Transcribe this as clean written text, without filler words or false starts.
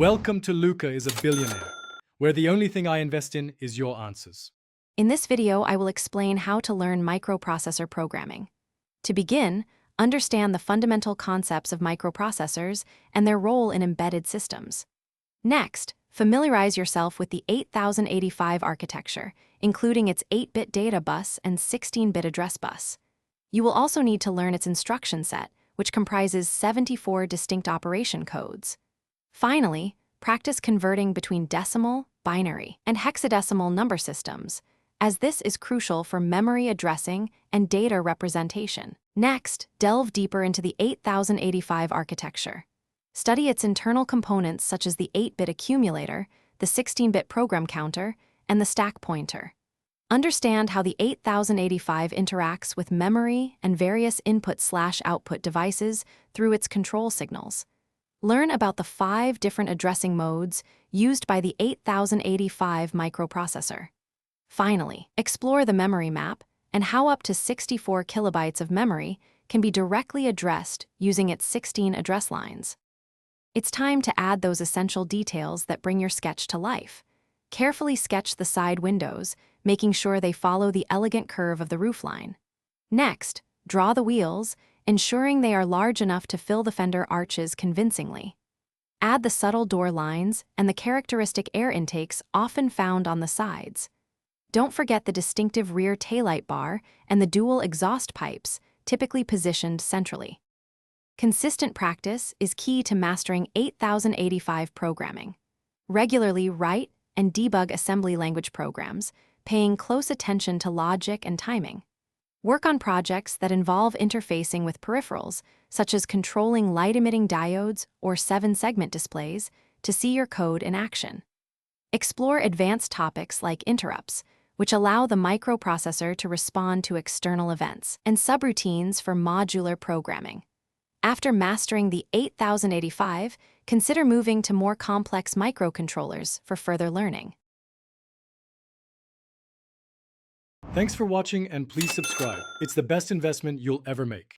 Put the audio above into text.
Welcome to Luca is a Billionaire, where the only thing I invest in is your answers. In this video, I will explain how to learn microprocessor programming. To begin, understand the fundamental concepts of microprocessors and their role in embedded systems. Next, familiarize yourself with the 8085 architecture, including its 8-bit data bus and 16-bit address bus. You will also need to learn its instruction set, which comprises 74 distinct operation codes. Finally, practice converting between decimal, binary, and hexadecimal number systems, as this is crucial for memory addressing and data representation. Next, delve deeper into the 8085 architecture. Study its internal components such as the 8-bit accumulator, the 16-bit program counter, and the stack pointer. Understand how the 8085 interacts with memory and various input/output devices through its control signals. Learn about the 5 different addressing modes used by the 8085 microprocessor. Finally, explore the memory map and how up to 64 kilobytes of memory can be directly addressed using its 16 address lines. It's time to add those essential details that bring your sketch to life. Carefully sketch the side windows, making sure they follow the elegant curve of the roofline. Next, draw the wheels, ensuring they are large enough to fill the fender arches convincingly. Add the subtle door lines and the characteristic air intakes often found on the sides. Don't forget the distinctive rear taillight bar and the dual exhaust pipes, typically positioned centrally. Consistent practice is key to mastering 8085 programming. Regularly write and debug assembly language programs, paying close attention to logic and timing. Work on projects that involve interfacing with peripherals, such as controlling light-emitting diodes or 7-segment displays, to see your code in action. Explore advanced topics like interrupts, which allow the microprocessor to respond to external events, and subroutines for modular programming. After mastering the 8085, consider moving to more complex microcontrollers for further learning. Thanks for watching and please subscribe. It's the best investment you'll ever make.